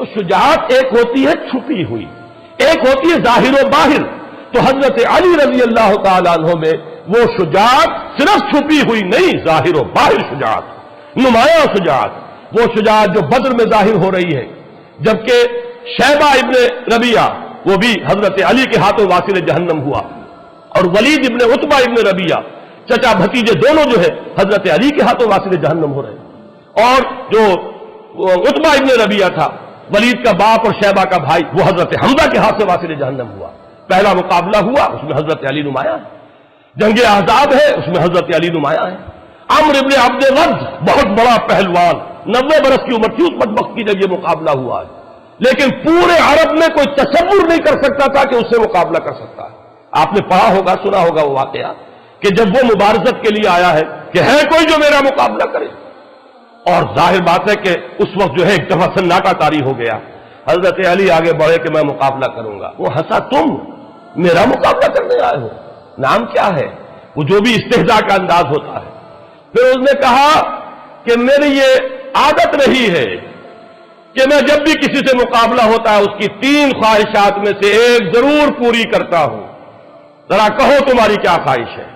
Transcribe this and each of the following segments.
تو شجاعت ایک ہوتی ہے چھپی ہوئی، ایک ہوتی ہے ظاہر و باہر. تو حضرت علی رضی اللہ تعالیٰ عنہ میں وہ شجاعت صرف چھپی ہوئی نہیں، ظاہر و باہر شجاعت، نمایاں شجاعت، وہ شجاعت جو بدر میں ظاہر ہو رہی ہے. جبکہ شیبہ ابن ربیعہ وہ بھی حضرت علی کے ہاتھوں واصل جہنم ہوا، اور ولید ابن عتبہ ابن ربیعہ چچا بھتیجے دونوں جو ہے حضرت علی کے ہاتھوں واصل جہنم ہو رہے ہیں. اور جو عتبہ ابن ربیعہ تھا ولید کا باپ اور شیبہ کا بھائی، وہ حضرت حمزہ کے ہاتھ سے واصل جہنم ہوا. پہلا مقابلہ ہوا، اس میں حضرت علی نمایاں ہے. جنگ احزاب ہے، اس میں حضرت علی نمایاں ہے. عمرو ابن عبد ود بہت بڑا پہلوان، 90 برس کی عمر تھی اس بدبخت کی جب یہ مقابلہ ہوا ہے، لیکن پورے عرب میں کوئی تصور نہیں کر سکتا تھا کہ اس سے مقابلہ کر سکتا ہے. آپ نے پڑھا ہوگا، سنا ہوگا وہ واقعہ کہ جب وہ مبارزت کے لیے آیا ہے کہ ہے کوئی جو میرا مقابلہ کرے، اور ظاہر بات ہے کہ اس وقت جو ہے ایک دفعہ سناٹا طاری ہو گیا. حضرت علی آگے بڑھے کہ میں مقابلہ کروں گا. وہ ہنسا، تم میرا مقابلہ کرنے آئے ہو؟ نام کیا ہے؟ وہ جو بھی استہزاء کا انداز ہوتا ہے. پھر اس نے کہا کہ میری یہ عادت رہی ہے کہ میں جب بھی کسی سے مقابلہ ہوتا ہے اس کی 3 خواہشات میں سے ایک ضرور پوری کرتا ہوں. ذرا کہو تمہاری کیا خواہش ہے؟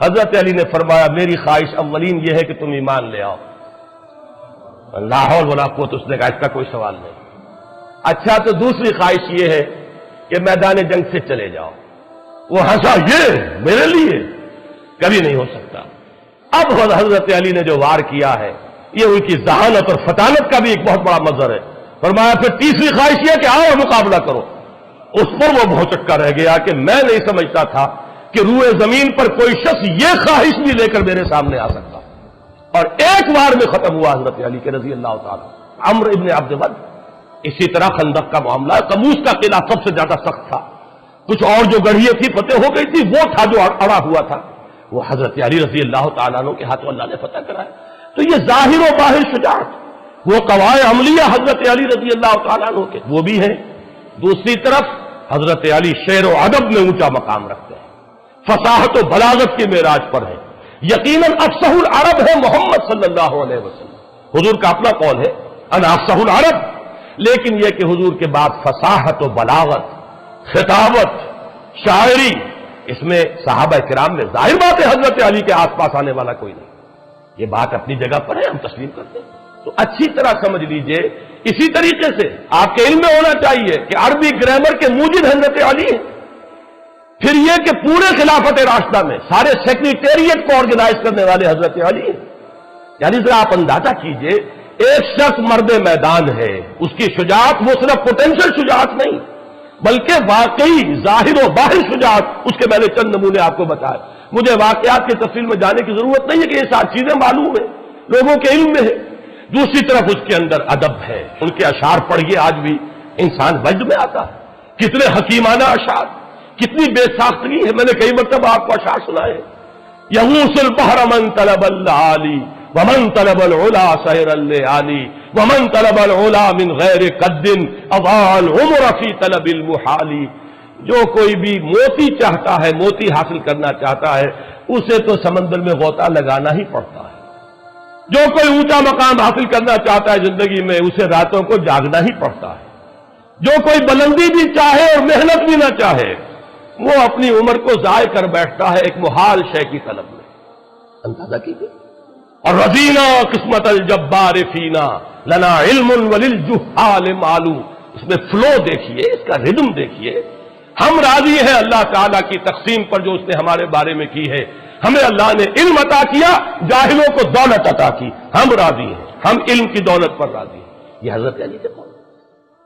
حضرت علی نے فرمایا میری خواہش اولین یہ ہے کہ تم ایمان لے آؤ. لا حول ولا قوت. اس نے کہا اس کا کوئی سوال نہیں. اچھا تو دوسری خواہش یہ ہے کہ میدان جنگ سے چلے جاؤ. وہ ہنسا، یہ میرے لیے کبھی نہیں ہو سکتا. اب حضرت علی نے جو وار کیا ہے یہ ان کی ذہانت اور فطانت کا بھی ایک بہت بڑا مظہر ہے. فرمایا پھر تیسری خواہش یہ کہ آؤ مقابلہ کرو. اس پر وہ بھوچکا رہ گیا کہ میں نہیں سمجھتا تھا کہ روئے زمین پر کوئی شخص یہ خواہش بھی لے کر میرے سامنے آ سکتا. اور ایک بار میں ختم ہوا حضرت علی کے رضی اللہ تعالیٰ. عمرو ابن عبد ود. اسی طرح خندق کا معاملہ، قبوس کا قلعہ سب سے زیادہ سخت تھا. کچھ اور جو گڑھیاں تھی فتح ہو گئی تھی، وہ تھا جو اڑا ہوا تھا، وہ حضرت علی رضی اللہ تعالیٰ عنہ کے ہاتھوں اللہ نے فتح کرایا. تو یہ ظاہر و باہر شجاعت، وہ قواعد عملیہ حضرت علی رضی اللہ تعالیٰ عنہ کے وہ بھی ہیں. دوسری طرف حضرت علی شعر و ادب میں اونچا مقام رکھتے ہیں، فصاحت و بلاغت کے معراج پر ہے. یقیناً افصح العرب ہے محمد صلی اللہ علیہ وسلم. حضور کا اپنا قول ہے انا افصح العرب، لیکن یہ کہ حضور کے بعد فصاحت و بلاغت، خطابت، شاعری، اس میں صحابہ کرام میں ظاہر بات ہے حضرت علی کے آس پاس آنے والا کوئی نہیں. یہ بات اپنی جگہ پر ہے، ہم تسلیم کرتے ہیں. تو اچھی طرح سمجھ لیجئے. اسی طریقے سے آپ کے علم میں ہونا چاہیے کہ عربی گرامر کے موجد حضرت علی ہیں. پھر یہ کہ پورے خلافت راشدہ میں سارے سیکریٹریٹ کو آرگنائز کرنے والے حضرت علی ہیں. یعنی ذرا آپ اندازہ کیجئے، ایک شخص مرد میدان ہے، اس کی شجاعت وہ صرف پوٹینشل شجاعت نہیں بلکہ واقعی ظاہر و باہر شجاعت. اس کے میں نے چند نمونے آپ کو بتائے. مجھے واقعات کی تفصیل میں جانے کی ضرورت نہیں ہے کہ یہ ساری چیزیں معلوم ہیں، لوگوں کے علم میں ہے. دوسری طرف اس کے اندر ادب ہے. ان کے اشعار پڑھیے، آج بھی انسان وجد میں آتا ہے. کتنے حکیمانہ اشعار، کتنی بے ساختگی ہے. میں نے کئی مرتبہ آپ کو اشعار سنائے. یغوص البحر من طلب العالی ومن طلب العلا سہر الليالي ومن طلب العلا من غیر قد اضاع العمر فی طلب المحال. جو کوئی بھی موتی چاہتا ہے، موتی حاصل کرنا چاہتا ہے، اسے تو سمندر میں غوطہ لگانا ہی پڑتا ہے. جو کوئی اونچا مقام حاصل کرنا چاہتا ہے زندگی میں، اسے راتوں کو جاگنا ہی پڑتا ہے. جو کوئی بلندی بھی چاہے اور محنت بھی نہ چاہے، وہ اپنی عمر کو ضائع کر بیٹھتا ہے ایک محال شے کی طلب میں. اندازہ کیجیے. اور رضینا قسمت الجبار فینا لنا علم وللجہال معلوم. اس میں فلو دیکھیے، اس کا ردم دیکھیے. ہم راضی ہیں اللہ تعالیٰ کی تقسیم پر جو اس نے ہمارے بارے میں کی ہے. ہمیں اللہ نے علم عطا کیا، جاہلوں کو دولت عطا کی. ہم راضی ہیں، ہم علم کی دولت پر راضی ہیں. یہ حضرت علی کے قول.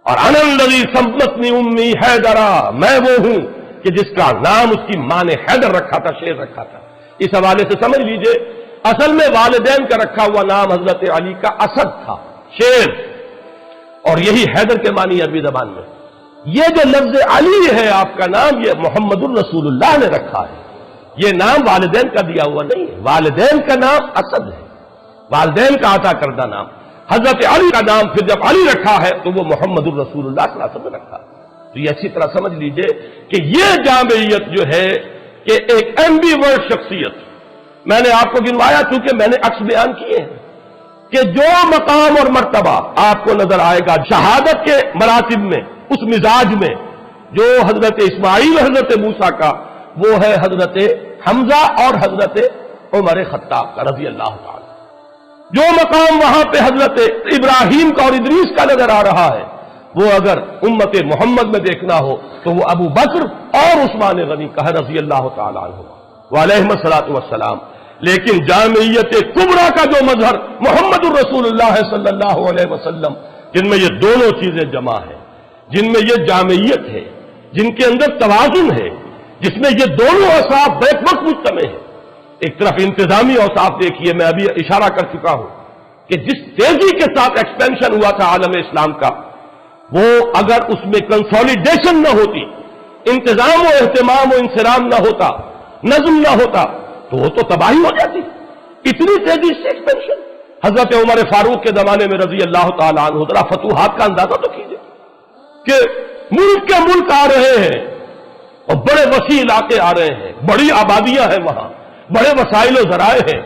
اور انا الذی سمتنی امی حیدرا، میں وہ ہوں کہ جس کا نام اس کی ماں نے حیدر رکھا تھا، شیر رکھا تھا. اس حوالے سے سمجھ لیجئے، اصل میں والدین کا رکھا ہوا نام حضرت علی کا اسد تھا، شیر، اور یہی حیدر کے معنی عربی زبان میں. یہ جو لفظ علی ہے آپ کا نام، یہ محمد الرسول اللہ نے رکھا ہے. یہ نام والدین کا دیا ہوا نہیں ہے. والدین کا نام اسد ہے، والدین کا عطا کردہ نام. حضرت علی کا نام پھر جب علی رکھا ہے تو وہ محمد الرسول اللہ صلی اللہ علیہ وسلم نے رکھا. تو یہ اچھی طرح سمجھ لیجئے کہ یہ جامعیت جو ہے کہ ایک ایمبی ورڈ شخصیت، میں نے آپ کو گنوایا چونکہ میں نے عکس بیان کیے ہیں. کہ جو مقام اور مرتبہ آپ کو نظر آئے گا شہادت کے مراتب میں، اس مزاج میں، جو حضرت اسماعیل حضرت موسیٰ کا، وہ ہے حضرت حمزہ اور حضرت عمر خطاب کا رضی اللہ تعالی۔ جو مقام وہاں پہ حضرت ابراہیم کا اور ادریس کا نظر آ رہا ہے، وہ اگر امت محمد میں دیکھنا ہو تو وہ ابو بکر اور عثمان غنی کا ہے رضی اللہ تعالی عنہ وعلیہم الصلاۃ والسلام۔ لیکن جامعیت کبریٰ کا جو مظہر محمد الرسول اللہ صلی اللہ علیہ وسلم، جن میں یہ دونوں چیزیں جمع ہیں، جن میں یہ جامعیت ہے، جن کے اندر توازن ہے، جس میں یہ دونوں اوصاف بیک وقت مجتمع ہیں۔ ایک طرف انتظامی اوصاف دیکھیے، میں ابھی اشارہ کر چکا ہوں کہ جس تیزی کے ساتھ ایکسپینشن ہوا تھا عالم اسلام کا، وہ اگر اس میں کنسولیڈیشن نہ ہوتی، انتظام و اہتمام و انصرام نہ ہوتا، نظم نہ ہوتا، تو وہ تو تباہی ہو جاتی۔ اتنی تیزی سے ایکسپینشن حضرت عمر فاروق کے زمانے میں رضی اللہ تعالی عنہ، ذرا فتوحات کا اندازہ تو کیجیے کہ ملک کے ملک آ رہے ہیں اور بڑے وسیع علاقے آ رہے ہیں، بڑی آبادیاں ہیں وہاں، بڑے وسائل و ذرائع ہیں،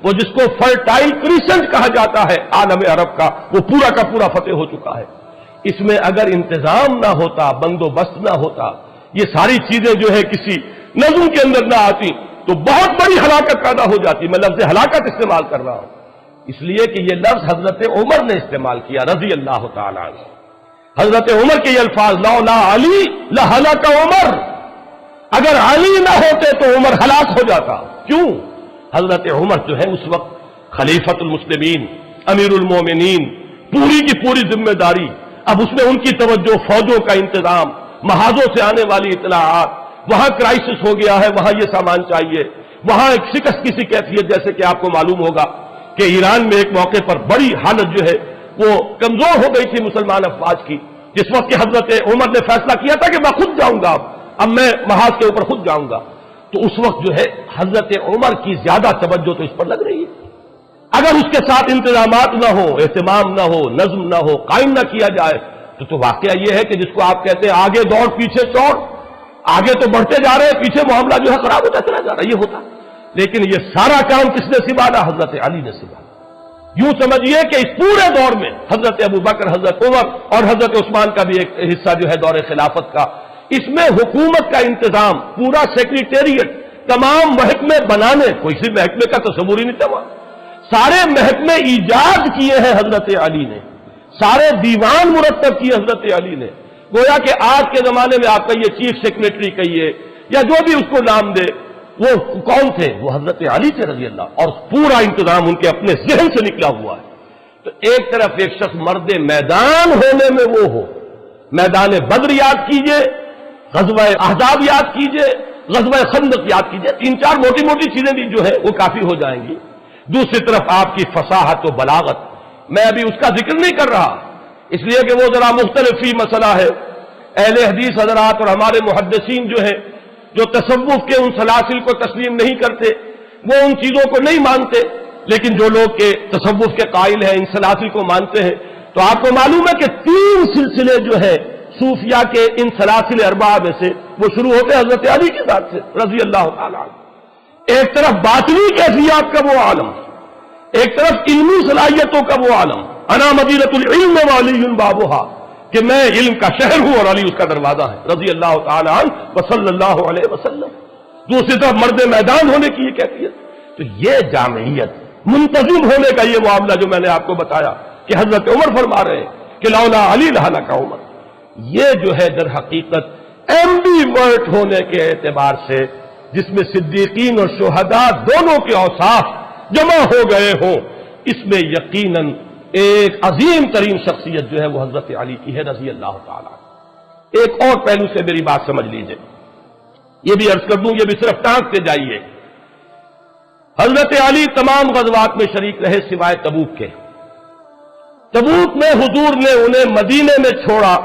وہ جس کو فرٹائل کریسنٹ کہا جاتا ہے عالم عرب کا، وہ پورا کا پورا فتح ہو چکا ہے۔ اس میں اگر انتظام نہ ہوتا، بندوبست نہ ہوتا، یہ ساری چیزیں جو ہے کسی نظم کے اندر نہ آتی، تو بہت بڑی ہلاکت پیدا ہو جاتی۔ میں لفظ ہلاکت استعمال کر رہا ہوں اس لیے کہ یہ لفظ حضرت عمر نے استعمال کیا رضی اللہ تعالی عنہ۔ حضرت عمر کے یہ الفاظ، لولا علی لہلک عمر، اگر علی نہ ہوتے تو عمر ہلاک ہو جاتا۔ کیوں؟ حضرت عمر جو ہے اس وقت خلیفۃ المسلمین، امیر المومنین، پوری کی پوری ذمہ داری، اب اس میں ان کی توجہ، فوجوں کا انتظام، محاذوں سے آنے والی اطلاعات، وہاں کرائسس ہو گیا ہے، وہاں یہ سامان چاہیے، وہاں ایک شکست کی سی کیفیت، جیسے کہ آپ کو معلوم ہوگا کہ ایران میں ایک موقع پر بڑی حالت جو ہے وہ کمزور ہو گئی تھی مسلمان افواج کی، جس وقت کہ حضرت عمر نے فیصلہ کیا تھا کہ میں خود جاؤں گا، اب میں محاذ کے اوپر خود جاؤں گا، تو اس وقت جو ہے حضرت عمر کی زیادہ توجہ تو اس پر لگ رہی ہے۔ اگر اس کے ساتھ انتظامات نہ ہو، اہتمام نہ ہو، نظم نہ ہو، قائم نہ کیا جائے، تو واقعہ یہ ہے کہ جس کو آپ کہتے ہیں آگے دوڑ پیچھے چوڑ، آگے تو بڑھتے جا رہے ہیں، پیچھے معاملہ جو ہے خراب ہوتا چلا جا رہا ہے، یہ ہوتا۔ لیکن یہ سارا کام کس نے سنبھالا؟ حضرت علی نے سنبھالا۔ یوں سمجھیے کہ اس پورے دور میں حضرت ابو بکر، حضرت عمر اور حضرت عثمان کا بھی ایک حصہ جو ہے دور خلافت کا، اس میں حکومت کا انتظام، پورا سیکریٹریٹ، تمام محکمے بنانے، کوئی سی محکمے کا تصور ہی نہیں تھا، سارے محکمے ایجاد کیے ہیں حضرت علی نے، سارے دیوان مرتب کیے حضرت علی نے۔ گویا کہ آج کے زمانے میں آپ کہیے چیف سیکریٹری کہیے یا جو بھی اس کو نام دے، وہ کون تھے؟ وہ حضرت علی تھے رضی اللہ، اور پورا انتظام ان کے اپنے ذہن سے نکلا ہوا ہے۔ تو ایک طرف ایک شخص مرد میدان ہونے میں وہ ہو، میدان بدر یاد کیجئے، غزوہ احزاب یاد کیجئے، غزوہ خندق یاد کیجئے، 3-4 موٹی موٹی چیزیں بھی جو ہے وہ کافی ہو جائیں گی۔ دوسری طرف آپ کی فصاحت و بلاغت، میں ابھی اس کا ذکر نہیں کر رہا اس لیے کہ وہ ذرا مختلف ہی مسئلہ ہے۔ اہل حدیث حضرات اور ہمارے محدثین جو ہیں، جو تصوف کے ان سلاسل کو تسلیم نہیں کرتے، وہ ان چیزوں کو نہیں مانتے، لیکن جو لوگ کے تصوف کے قائل ہیں، ان سلاسل کو مانتے ہیں، تو آپ کو معلوم ہے کہ 3 سلسلے جو ہے صوفیہ کے ان سلاسل اربعہ میں سے وہ شروع ہوتے ہیں حضرت علی کے ذات سے رضی اللہ تعالیٰ عنہ۔ ایک طرف باطنی کیفیات کا وہ عالم، ایک طرف علمی صلاحیتوں کا وہ عالم، انا مدینۃ العلم وعلی بابھا، کہ میں علم کا شہر ہوں اور علی اس کا دروازہ ہے رضی اللہ تعالیٰ عنہ وصلی اللہ علیہ وسلم۔ دوسری طرف مرد میدان ہونے کی یہ کیفیت، تو یہ جامعیت، منتظم ہونے کا یہ معاملہ جو میں نے آپ کو بتایا کہ حضرت عمر فرما رہے ہیں کہ لولا علی لہلک عمر، یہ جو ہے در حقیقت ایمبی ورٹ ہونے کے اعتبار سے، جس میں صدیقین اور شہداء دونوں کے اوصاف جمع ہو گئے ہوں، اس میں یقیناً ایک عظیم ترین شخصیت جو ہے وہ حضرت علی کی ہے رضی اللہ تعالیٰ۔ ایک اور پہلو سے میری بات سمجھ لیجئے، یہ بھی عرض کر دوں، یہ بھی صرف ٹانکتے جائیے۔ حضرت علی تمام غزوات میں شریک رہے سوائے تبوک کے۔ تبوک میں حضور نے انہیں مدینے میں چھوڑا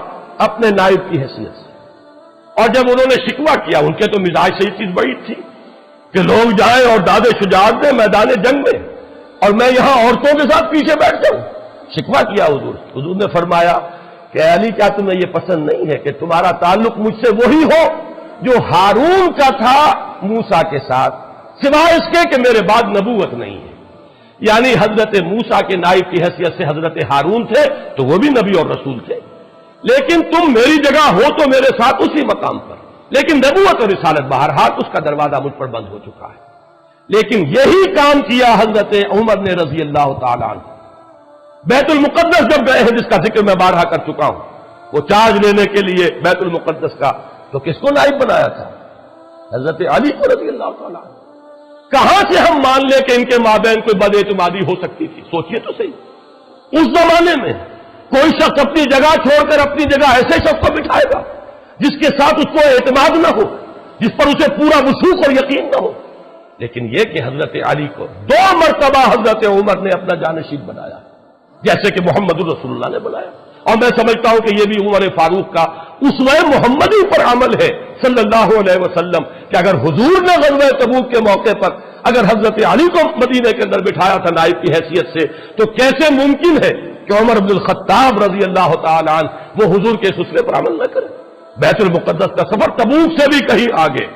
اپنے نائب کی حیثیت سے، اور جب انہوں نے شکوہ کیا، ان کے تو مزاج سے یہ چیز بڑی تھی کہ لوگ جائیں اور داد شجاعت دیں میدان جنگ میں، اور میں یہاں عورتوں کے ساتھ پیچھے بیٹھ جاؤں۔ شکوہ کیا حضور نے فرمایا کہ علی کیا تمہیں یہ پسند نہیں ہے کہ تمہارا تعلق مجھ سے وہی ہو جو ہارون کا تھا موسیٰ کے ساتھ، سوائے اس کے کہ میرے بعد نبوت نہیں ہے۔ یعنی حضرت موسیٰ کے نائب کی حیثیت سے حضرت ہارون تھے تو وہ بھی نبی اور رسول تھے، لیکن تم میری جگہ ہو تو میرے ساتھ اسی مقام پر، لیکن نبوت اور رسالت بہرحال اس کا دروازہ مجھ پر بند ہو چکا ہے۔ لیکن یہی کام کیا حضرت عمر نے رضی اللہ تعالیٰ عنہ۔ بیت المقدس جب گئے ہیں، جس کا ذکر میں بارہا کر چکا ہوں، وہ چارج لینے کے لیے بیت المقدس کا تو کس کو نائب بنایا تھا؟ حضرت علی کو رضی اللہ تعالیٰ عنہ۔ کہاں سے ہم مان لیں کہ ان کے مابین کوئی بد اعتمادی ہو سکتی تھی؟ سوچئے تو صحیح، اس زمانے میں کوئی شخص اپنی جگہ چھوڑ کر اپنی جگہ ایسے شخص کو بٹھائے گا جس کے ساتھ اس کو اعتماد نہ ہو، جس پر اسے پورا وثوق اور یقین نہ ہو؟ لیکن یہ کہ حضرت علی کو 2 مرتبہ حضرت عمر نے اپنا جانشین بنایا، جیسے کہ محمد الرسول اللہ نے بنایا۔ اور میں سمجھتا ہوں کہ یہ بھی عمر فاروق کا اسوہ محمدی پر عمل ہے صلی اللہ علیہ وسلم، کہ اگر حضور نے غزوہ تبوک کے موقع پر اگر حضرت علی کو مدینے کے اندر بٹھایا تھا نائب کی حیثیت سے، تو کیسے ممکن ہے کہ عمر بن الخطاب رضی اللہ تعالیٰ عنہ وہ حضور کے اس اسوے پر عمل نہ کرے؟ بیت المقدس کا سفر تبوک سے بھی کہیں آگے،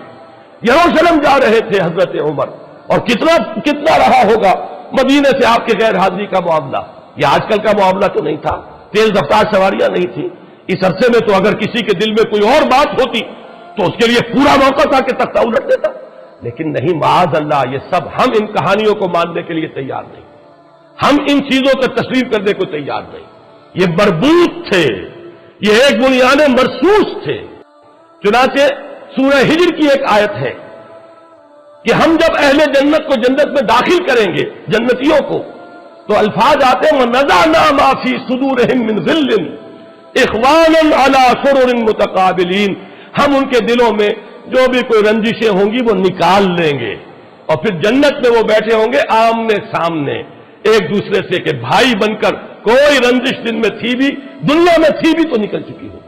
یروشلم جا رہے تھے حضرت عمر، اور کتنا رہا ہوگا مدینے سے آپ کے غیر حاضری کا معاملہ۔ یہ آج کل کا معاملہ تو نہیں تھا، تیز رفتار سواریاں نہیں تھی، اس عرصے میں تو اگر کسی کے دل میں کوئی اور بات ہوتی تو اس کے لیے پورا موقع تھا کہ تختہ الٹ دیتا، لیکن نہیں، معاذ اللہ، یہ سب ہم ان کہانیوں کو ماننے کے لیے تیار نہیں، ہم ان چیزوں کو تسلیم کرنے کو تیار نہیں۔ یہ مربوط تھے، یہ ایک بنیاد مرصوص تھے۔ چنانچہ سورہ ہجر کی ایک آیت ہے کہ ہم جب اہل جنت کو جنت میں داخل کریں گے، جنتیوں کو، تو الفاظ آتے ہیں وَنَزَعْنَا مَا فِي صُدُورِهِم مِّن غِلٍّ إِخْوَانًا عَلَىٰ سُرُرٍ مُتَقَابِلِينَ، ہم ان کے دلوں میں جو بھی کوئی رنجشیں ہوں گی وہ نکال لیں گے، اور پھر جنت میں وہ بیٹھے ہوں گے آمنے سامنے ایک دوسرے سے، کہ بھائی بن کر کوئی رنجش دن میں تھی بھی، دنیا میں تھی بھی تو نکل چکی ہوگی۔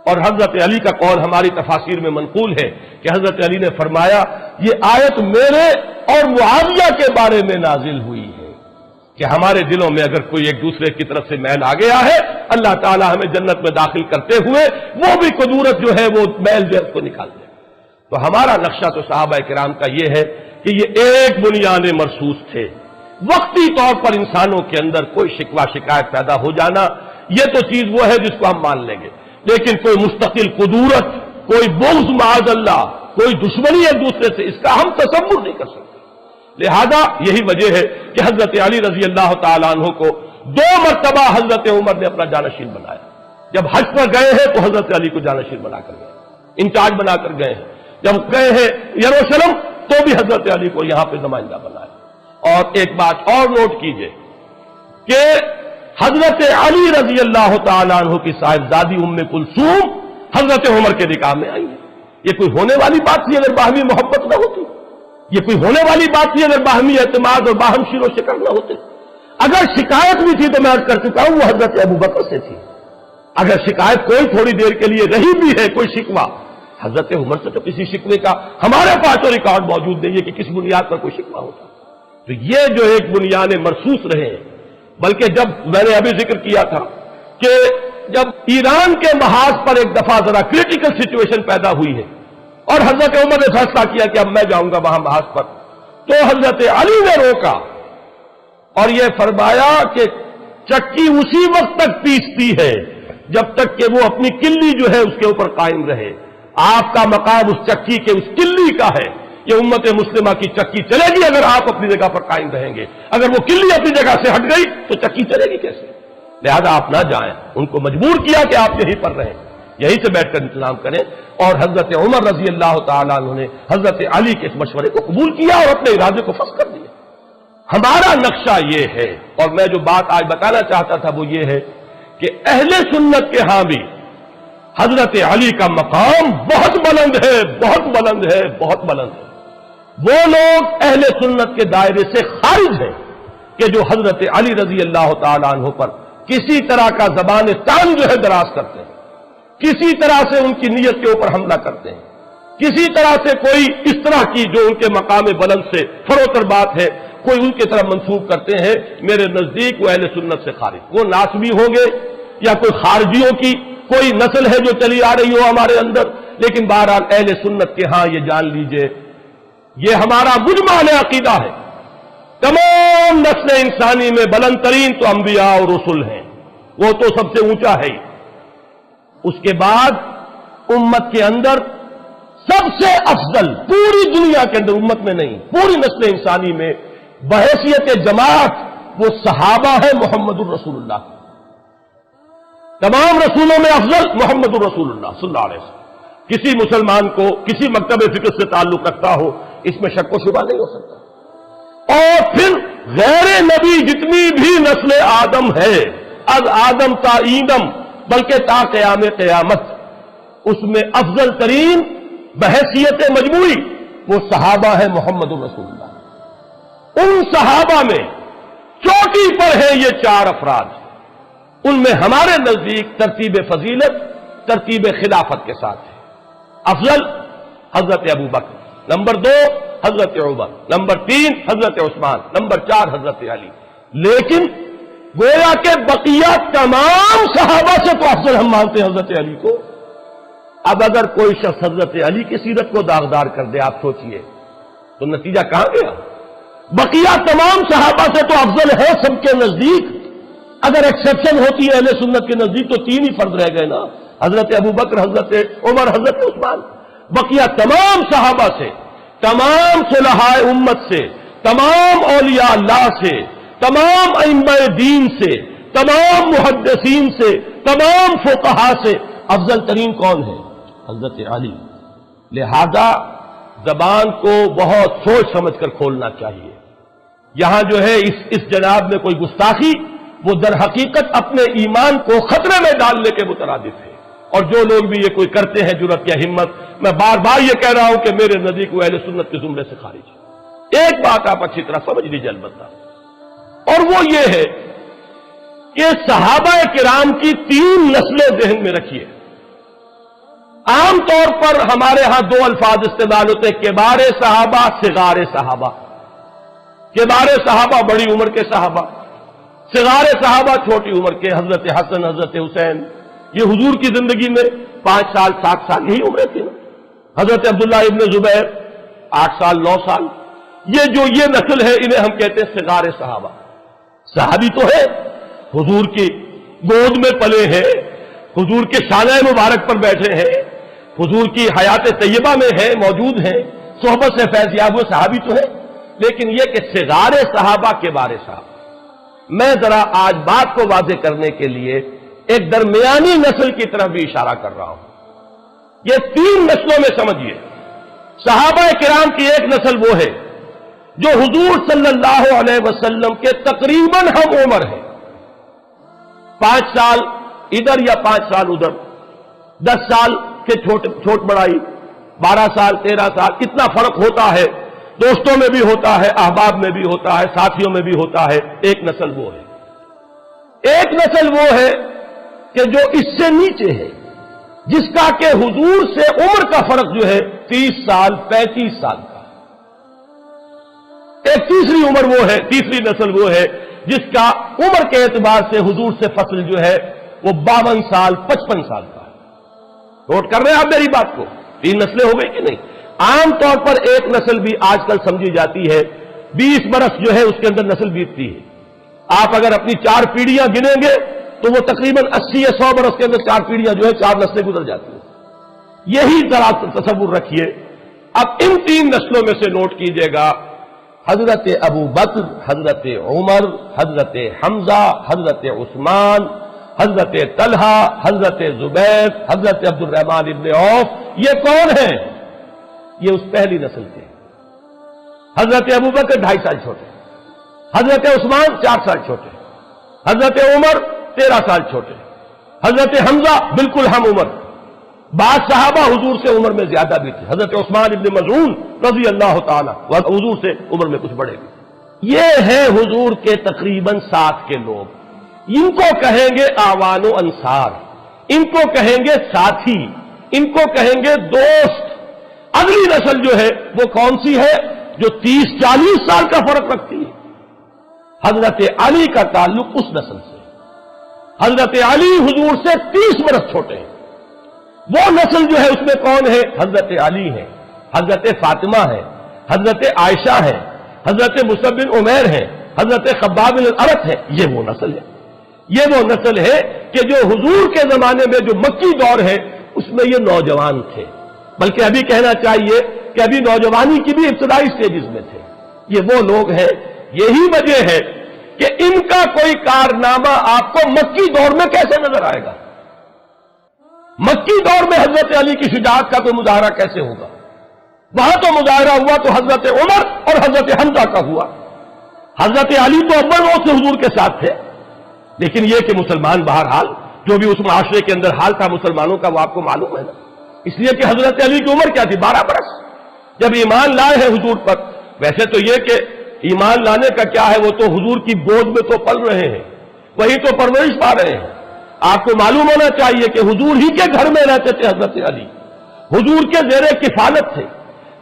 اور حضرت علی کا قول ہماری تفاسیر میں منقول ہے کہ حضرت علی نے فرمایا یہ آیت میرے اور معاویہ کے بارے میں نازل ہوئی ہے کہ ہمارے دلوں میں اگر کوئی ایک دوسرے کی طرف سے میل آ گیا ہے، اللہ تعالیٰ ہمیں جنت میں داخل کرتے ہوئے وہ بھی قدورت جو ہے وہ میل جو اس کو نکال دے۔ تو ہمارا نقشہ تو صحابہ کرام کا یہ ہے کہ یہ ایک بنیاد مرصوص تھے۔ وقتی طور پر انسانوں کے اندر کوئی شکوہ شکایت پیدا ہو جانا، یہ تو چیز وہ ہے جس کو ہم مان لیں گے، لیکن کوئی مستقل قدورت، کوئی بغض معاذ اللہ، کوئی دشمنی ایک دوسرے سے، اس کا ہم تصور نہیں کر سکتے۔ لہذا یہی وجہ ہے کہ حضرت علی رضی اللہ تعالیٰ عنہ کو 2 مرتبہ حضرت عمر نے اپنا جانشین بنایا۔ جب حج پر گئے ہیں تو حضرت علی کو جانشین بنا کر گئے، انچارج بنا کر گئے ہیں۔ جب گئے ہیں یروشلم تو بھی حضرت علی کو یہاں پہ نمائندہ بنایا۔ اور ایک بات اور نوٹ کیجئے کہ حضرت علی رضی اللہ تعالیٰ عنہ کی صاحبزادی ام کلثوم حضرت عمر کے نکاح میں آئی ہے۔ یہ کوئی ہونے والی بات تھی اگر باہمی محبت نہ ہوتی؟ یہ کوئی ہونے والی بات تھی اگر باہمی اعتماد اور باہم شیر و شکر نہ ہوتے؟ اگر شکایت بھی تھی تو میں عرض کر چکا ہوں وہ حضرت ابوبکر سے تھی۔ اگر شکایت کوئی تھوڑی دیر کے لیے رہی بھی ہے، کوئی شکوہ، حضرت عمر سے تو کسی شکوے کا ہمارے پاس تو ریکارڈ موجود نہیں ہے کہ کس بنیاد پر کوئی شکوہ ہوتا۔ تو یہ جو ایک بنیاد مرصوص رہے ہیں، بلکہ جب میں نے ابھی ذکر کیا تھا کہ جب ایران کے محاذ پر ایک دفعہ ذرا کریٹیکل سچویشن پیدا ہوئی ہے اور حضرت عمر نے فیصلہ کیا کہ اب میں جاؤں گا وہاں محاذ پر، تو حضرت علی نے روکا اور یہ فرمایا کہ چکی اسی وقت تک پیستی ہے جب تک کہ وہ اپنی کلی جو ہے اس کے اوپر قائم رہے۔ آپ کا مقام اس چکی کے اس کلی کا ہے۔ یہ امت مسلمہ کی چکی چلے گی اگر آپ اپنی جگہ پر قائم رہیں گے، اگر وہ کلی اپنی جگہ سے ہٹ گئی تو چکی چلے گی کیسے؟ لہذا آپ نہ جائیں، ان کو مجبور کیا کہ آپ یہیں پر رہیں، یہیں سے بیٹھ کر انتظام کریں۔ اور حضرت عمر رضی اللہ تعالیٰ عنہ نے حضرت علی کے اس مشورے کو قبول کیا اور اپنے ارادے کو فسخ کر دیا۔ ہمارا نقشہ یہ ہے، اور میں جو بات آج بتانا چاہتا تھا وہ یہ ہے کہ اہل سنت کے ہاں بھی حضرت علی کا مقام بہت بلند ہے، بہت بلند ہے، بہت بلند ہے۔ وہ لوگ اہل سنت کے دائرے سے خارج ہیں کہ جو حضرت علی رضی اللہ تعالیٰ عنہ پر کسی طرح کا زبان تان جو ہے دراز کرتے ہیں، کسی طرح سے ان کی نیت کے اوپر حملہ کرتے ہیں، کسی طرح سے کوئی اس طرح کی جو ان کے مقام بلند سے فروتر بات ہے کوئی ان کی طرف منسوب کرتے ہیں، میرے نزدیک وہ اہل سنت سے خارج، وہ ناسبی ہوں گے یا کوئی خارجیوں کی کوئی نسل ہے جو چلی آ رہی ہو ہمارے اندر، لیکن بہرحال اہل سنت کے ہاں یہ جان لیجئے، یہ ہمارا مجمع عقیدہ ہے تمام نسل انسانی میں بلند ترین تو انبیاء اور رسل ہیں، وہ تو سب سے اونچا ہے ہی۔ اس کے بعد امت کے اندر سب سے افضل، پوری دنیا کے اندر، امت میں نہیں، پوری نسل انسانی میں بحیثیت جماعت وہ صحابہ ہے محمد الرسول اللہ۔ تمام رسولوں میں افضل محمد الرسول اللہ صلی اللہ علیہ وسلم۔ کسی مسلمان کو کسی مکتب فکر سے تعلق رکھتا ہو، اس میں شک و شبہ نہیں ہو سکتا۔ اور پھر غیر نبی جتنی بھی نسل آدم ہے، از آدم تا ایدم، بلکہ تا قیام قیامت، اس میں افضل ترین بحیثیت مجموعی وہ صحابہ ہے محمد الرسول اللہ۔ ان صحابہ میں چوٹی پر ہیں یہ چار افراد، ان میں ہمارے نزدیک ترتیب فضیلت ترتیب خلافت کے ساتھ ہے۔ افضل حضرت ابو بکر، نمبر 2 حضرت عمر، نمبر 3 حضرت عثمان، نمبر 4 حضرت علی۔ لیکن گویا کہ بقیہ تمام صحابہ سے تو افضل ہم مانتے ہیں حضرت علی کو۔ اب اگر کوئی شخص حضرت علی کی سیرت کو داغدار کر دے، آپ سوچئے تو نتیجہ کہاں گیا؟ بقیہ تمام صحابہ سے تو افضل ہے سب کے نزدیک، اگر ایکسیپشن ہوتی ہے اہل سنت کے نزدیک تو 3 ہی فرد رہ گئے نا، حضرت ابو بکر، حضرت عمر، حضرت عثمان۔ بقیہ تمام صحابہ سے، تمام صلحاء امت سے، تمام اولیاء اللہ سے، تمام ائمہ دین سے، تمام محدثین سے، تمام فقہاء سے افضل ترین کون ہے؟ حضرت علی۔ لہذا زبان کو بہت سوچ سمجھ کر کھولنا چاہیے۔ یہاں جو ہے اس جناب میں کوئی گستاخی، وہ در حقیقت اپنے ایمان کو خطرے میں ڈالنے کے مترادف ہے۔ اور جو لوگ بھی یہ کوئی کرتے ہیں جرأت یا ہمت، میں بار بار یہ کہہ رہا ہوں کہ میرے نزدیک وہ اہل سنت کے زمرے سے خارج ہے۔ ایک بات آپ اچھی طرح سمجھ لیجیے البتہ، اور وہ یہ ہے کہ صحابہ کرام کی 3 نسلیں ذہن میں رکھیے۔ عام طور پر ہمارے ہاں 2 الفاظ استعمال ہوتے ہیں، کبار صحابہ، صغار صحابہ۔ کبار صحابہ بڑی عمر کے صحابہ، صغار صحابہ چھوٹی عمر کے، حضرت حسن، حضرت حسین۔ یہ حضور کی زندگی میں 5 سال 7 سال یہی عمریں تھی نا۔ حضرت عبداللہ ابن زبیر 8 سال 9 سال، یہ نسل ہے، انہیں ہم کہتے ہیں صغار صحابہ۔ صحابی تو ہے، حضور کی گود میں پلے ہیں، حضور کے شانہ مبارک پر بیٹھے ہیں، حضور کی حیات طیبہ میں ہیں، موجود ہیں، صحبت سے فیض یاب ہوئے، صحابی تو ہے۔ لیکن یہ کہ صغار صحابہ کے بارے صحابہ، میں ذرا آج بات کو واضح کرنے کے لیے ایک درمیانی نسل کی طرف بھی اشارہ کر رہا ہوں۔ یہ 3 نسلوں میں سمجھیے، صحابہ کرام کی ایک نسل وہ ہے جو حضور صلی اللہ علیہ وسلم کے تقریباً ہم عمر ہے، 5 سال ادھر یا 5 سال ادھر، 10 سال کے چھوٹ بڑائی، 12 سال 13 سال، اتنا فرق ہوتا ہے، دوستوں میں بھی ہوتا ہے، احباب میں بھی ہوتا ہے، ساتھیوں میں بھی ہوتا ہے۔ ایک نسل وہ ہے۔ ایک نسل وہ ہے کہ جو اس سے نیچے ہے، جس کا کہ حضور سے عمر کا فرق جو ہے 30 سال 35 سال کا۔ ایک تیسری عمر وہ ہے، تیسری نسل وہ ہے جس کا عمر کے اعتبار سے حضور سے فصل جو ہے وہ 52 سال 55 سال کا ہے۔ نوٹ کر رہے ہیں آپ میری بات کو؟ 3 نسلیں ہو گئی کہ نہیں؟ عام طور پر ایک نسل بھی آج کل سمجھی جاتی ہے، 20 برس جو ہے اس کے اندر نسل بیتتی ہے۔ آپ اگر اپنی 4 پیڑھیاں گنیں گے تو وہ تقریباً 80 یا 100 برس کے اندر 4 پیڑھیاں جو ہے 4 نسلیں گزر جاتی ہیں۔ یہی ذرا تصور رکھیے۔ اب ان 3 نسلوں میں سے نوٹ کیجئے گا، حضرت ابو بکر، حضرت عمر، حضرت حمزہ، حضرت عثمان، حضرت طلحہ، حضرت زبیر، حضرت عبد الرحمن ابن عوف، یہ کون ہیں؟ یہ اس پہلی نسل کے۔ حضرت ابو بکر 2.5 سال چھوٹے، حضرت عثمان 4 سال چھوٹے، حضرت عمر 13 سال چھوٹے، حضرت حمزہ بالکل ہم عمر، بعض صحابہ حضور سے عمر میں زیادہ بھی تھے، حضرت عثمان ابن مظعون رضی اللہ تعالی وہ حضور سے عمر میں کچھ بڑے بھی۔ یہ ہے حضور کے تقریباً ساتھ کے لوگ، ان کو کہیں گے اعوان و انصار، ان کو کہیں گے ساتھی، ان کو کہیں گے دوست۔ اگلی نسل جو ہے وہ کون سی ہے؟ جو 30-40 سال کا فرق رکھتی ہے۔ حضرت علی کا تعلق اس نسل سے، حضرت علی حضور سے 30 برس چھوٹے ہیں۔ وہ نسل جو ہے اس میں کون ہے؟ حضرت علی ہے، حضرت فاطمہ ہے، حضرت عائشہ ہے، حضرت مصعب بن عمیر ہیں، حضرت خباب بن الارت ہے، یہ وہ نسل ہے، یہ وہ نسل ہے کہ جو حضور کے زمانے میں جو مکی دور ہے اس میں یہ نوجوان تھے، بلکہ ابھی کہنا چاہیے کہ ابھی نوجوانی کی بھی ابتدائی سٹیجز میں تھے۔ یہ وہ لوگ ہیں، یہی وجہ ہے کہ ان کا کوئی کارنامہ آپ کو مکی دور میں کیسے نظر آئے گا؟ مکی دور میں حضرت علی کی شجاعت کا کوئی مظاہرہ کیسے ہوگا؟ وہاں تو مظاہرہ ہوا تو حضرت عمر اور حضرت حمزہ کا ہوا۔ حضرت علی تو اول روز سے حضور کے ساتھ تھے، لیکن یہ کہ مسلمان بہرحال جو بھی اس معاشرے کے اندر حال تھا مسلمانوں کا وہ آپ کو معلوم ہے نا، اس لیے کہ حضرت علی کی عمر کیا تھی؟ 12 برس جب ایمان لائے ہیں حضور پر۔ ویسے تو یہ کہ ایمان لانے کا کیا ہے، وہ تو حضور کی گود میں تو پل رہے ہیں، وہی تو پرورش پا رہے ہیں۔ آپ کو معلوم ہونا چاہیے کہ حضور ہی کے گھر میں رہتے تھے حضرت علی، حضور کے زیر کفالت تھے،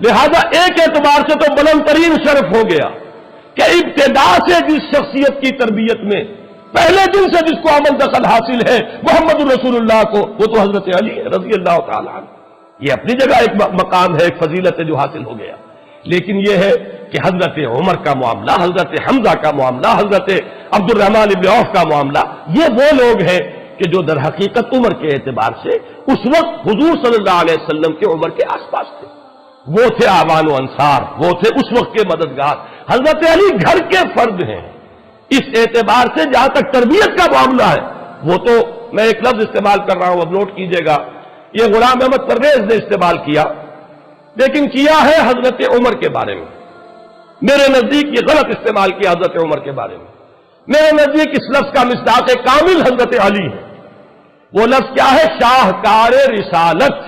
لہذا ایک اعتبار سے تو بلند ترین شرف ہو گیا کہ ابتدا سے جس شخصیت کی تربیت میں پہلے دن سے جس کو عمل دخل حاصل ہے محمد الرسول اللہ کو، وہ تو حضرت علی ہے رضی اللہ تعالیٰ عنہ۔ یہ اپنی جگہ ایک مقام ہے، ایک فضیلت ہے جو حاصل ہو گیا، لیکن یہ ہے کہ حضرت عمر کا معاملہ، حضرت حمزہ کا معاملہ، حضرت عبد الرحمن بن عوف کا معاملہ، یہ وہ لوگ ہیں کہ جو در حقیقت عمر کے اعتبار سے اس وقت حضور صلی اللہ علیہ وسلم کے عمر کے آس پاس تھے، وہ تھے آوان و انصار، وہ تھے اس وقت کے مددگار۔ حضرت علی گھر کے فرد ہیں، اس اعتبار سے جہاں تک تربیت کا معاملہ ہے وہ تو میں ایک لفظ استعمال کر رہا ہوں، اب نوٹ کیجئے گا، یہ غلام احمد پرویز نے استعمال کیا، لیکن کیا ہے حضرت عمر کے بارے میں۔ میرے نزدیک یہ غلط استعمال کیا حضرت عمر کے بارے میں۔ میرے نزدیک اس لفظ کا مصداق کامل حضرت علی ہے۔ وہ لفظ کیا ہے؟ شاہکار رسالت۔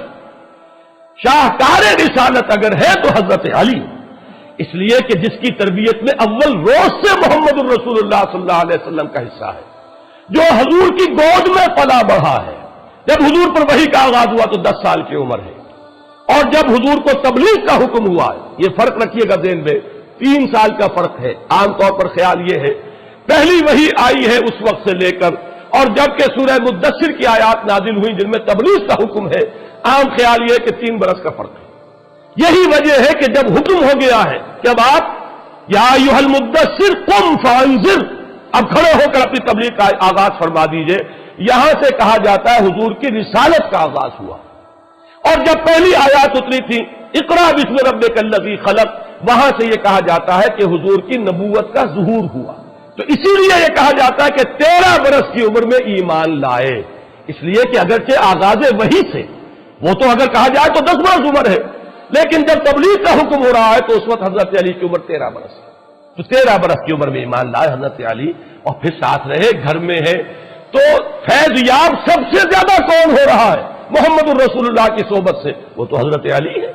شاہکار رسالت اگر ہے تو حضرت علی، اس لیے کہ جس کی تربیت میں اول روز سے محمد الرسول اللہ صلی اللہ علیہ وسلم کا حصہ ہے، جو حضور کی گود میں پلا بڑھا ہے۔ جب حضور پر وحی کا آغاز ہوا تو 10 سال کی عمر ہے، اور جب حضور کو تبلیغ کا حکم ہوا ہے، یہ فرق رکھیے گا ذہن میں، 3 سال کا فرق ہے۔ عام طور پر خیال یہ ہے پہلی وحی آئی ہے اس وقت سے لے کر، اور جب کہ سورہ مدثر کی آیات نازل ہوئی جن میں تبلیغ کا حکم ہے، عام خیال یہ ہے کہ 3 برس کا فرق ہے۔ یہی وجہ ہے کہ جب حکم ہو گیا ہے کہ اب آپ یا ایھا المدثر قم فانذر، اب کھڑے ہو کر اپنی تبلیغ کا آغاز فرما دیجئے، یہاں سے کہا جاتا ہے حضور کی رسالت کا آغاز ہوا۔ اور جب پہلی آیات اتری تھی اقرا بسم ربک الذی خلق، وہاں سے یہ کہا جاتا ہے کہ حضور کی نبوت کا ظہور ہوا، تو اسی لیے یہ کہا جاتا ہے کہ 13 برس کی عمر میں ایمان لائے، اس لیے کہ اگرچہ آغاز وحی سے وہ تو اگر کہا جائے تو 10 برس عمر ہے، لیکن جب تبلیغ کا حکم ہو رہا ہے تو اس وقت حضرت علی کی عمر 13 برس ہے، تو 13 برس کی عمر میں ایمان لائے حضرت علی، اور پھر ساتھ رہے، گھر میں ہے۔ تو فیض یاب سب سے زیادہ کون ہو رہا ہے محمد الرسول اللہ کی صحبت سے؟ وہ تو حضرت علی ہے،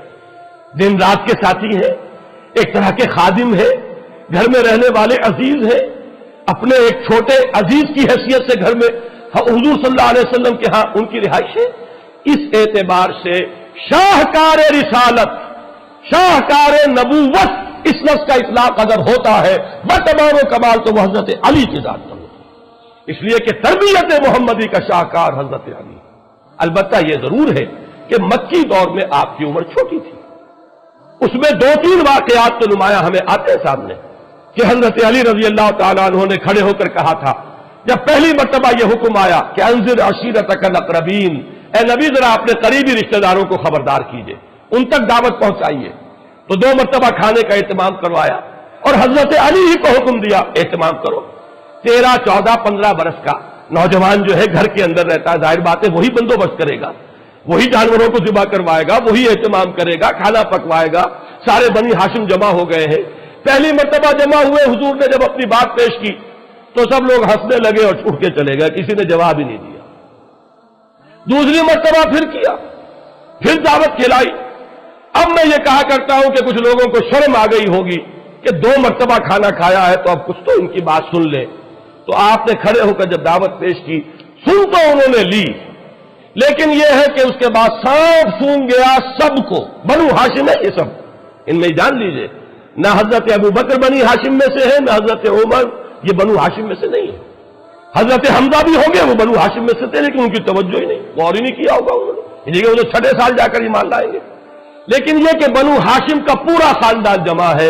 دن رات کے ساتھی ہے، ایک طرح کے خادم ہے، گھر میں رہنے والے عزیز ہیں، اپنے ایک چھوٹے عزیز کی حیثیت سے گھر میں حضور صلی اللہ علیہ وسلم کے ہاں ان کی رہائش ہے۔ اس اعتبار سے شاہکار رسالت، شاہکار نبوت، اس لفظ کا اطلاق اگر ہوتا ہے بتمام و کمال تو وہ حضرت علی کی ذات پر ہوتا ہے، اس لیے کہ تربیت محمدی کا شاہکار حضرت علی۔ البتہ یہ ضرور ہے کہ مکی دور میں آپ کی عمر چھوٹی تھی، اس میں 2-3 واقعات تو نمایاں ہمیں آتے ہیں سامنے کہ حضرت علی رضی اللہ تعالیٰ عنہ نے کھڑے ہو کر کہا تھا جب پہلی مرتبہ یہ حکم آیا کہ انذر عشیرتک الاقربین، اے نبی ذرا اپنے قریبی رشتہ داروں کو خبردار کیجئے، ان تک دعوت پہنچائیے، تو 2 مرتبہ کھانے کا اہتمام کروایا اور حضرت علی ہی کو حکم دیا اہتمام کرو۔ 13, 14, 15 برس کا نوجوان جو ہے گھر کے اندر رہتا ہے، ظاہر بات ہے وہی بندوبست کرے گا، وہی جانوروں کو ذبح کروائے گا، وہی اہتمام کرے گا، کھانا پکوائے گا۔ سارے بنی ہاشم جمع ہو گئے ہیں، پہلی مرتبہ جمع ہوئے، حضور نے جب اپنی بات پیش کی تو سب لوگ ہنسنے لگے اور اٹھ کے چلے گئے، کسی نے جواب ہی نہیں دیا۔ دوسری مرتبہ پھر کیا، پھر دعوت کھلائی۔ اب میں یہ کہا کرتا ہوں کہ کچھ لوگوں کو شرم آ گئی ہوگی کہ 2 مرتبہ کھانا کھایا ہے تو اب کچھ تو ان کی بات سن لیں، تو آپ نے کھڑے ہو کر جب دعوت پیش کی سن تو انہوں نے لی، لیکن یہ ہے کہ اس کے بعد سانپ سونگ گیا سب کو۔ بنو ہاشم ہے یہ سب، ان میں جان لیجئے، نہ حضرت ابو بکر بنی ہاشم میں سے ہے، نہ حضرت عمر یہ بنو ہاشم میں سے نہیں ہے۔ حضرت حمزہ بھی ہو گئے، وہ بنو ہاشم میں سے تھے لیکن ان کی توجہ ہی نہیں، غور ہی نہیں کیا ہوگا انہوں نے، وہ تو 6 سال جا کر ایمان لائیں گے۔ لیکن یہ کہ بنو ہاشم کا پورا خاندان جمع ہے،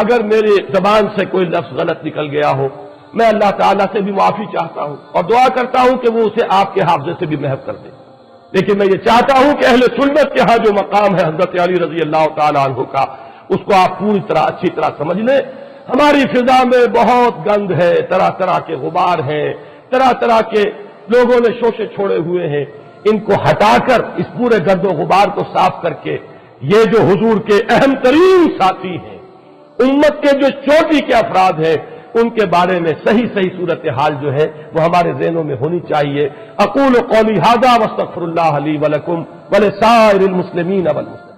اگر میری زبان سے کوئی لفظ غلط نکل گیا ہو، میں اللہ تعالیٰ سے بھی معافی چاہتا ہوں اور دعا کرتا ہوں کہ وہ اسے آپ کے حافظے سے بھی محو کر دے۔ لیکن میں یہ چاہتا ہوں کہ اہل سنت کے ہاں جو مقام ہے حضرت علی رضی اللہ تعالیٰ عنہ کا، اس کو آپ پوری طرح اچھی طرح سمجھ لیں۔ ہماری فضا میں بہت گند ہے، طرح طرح کے غبار ہیں، طرح طرح کے لوگوں نے شوشے چھوڑے ہوئے ہیں، ان کو ہٹا کر اس پورے گرد و غبار کو صاف کر کے یہ جو حضور کے اہم ترین ساتھی ہیں، امت کے جو چوٹی کے افراد ہیں، ان کے بارے میں صحیح صورتحال جو ہے وہ ہمارے ذہنوں میں ہونی چاہیے۔ اقول قولی ھذا واستغفر اللہ لی ولکم ولسائر المسلمین والمسلمات۔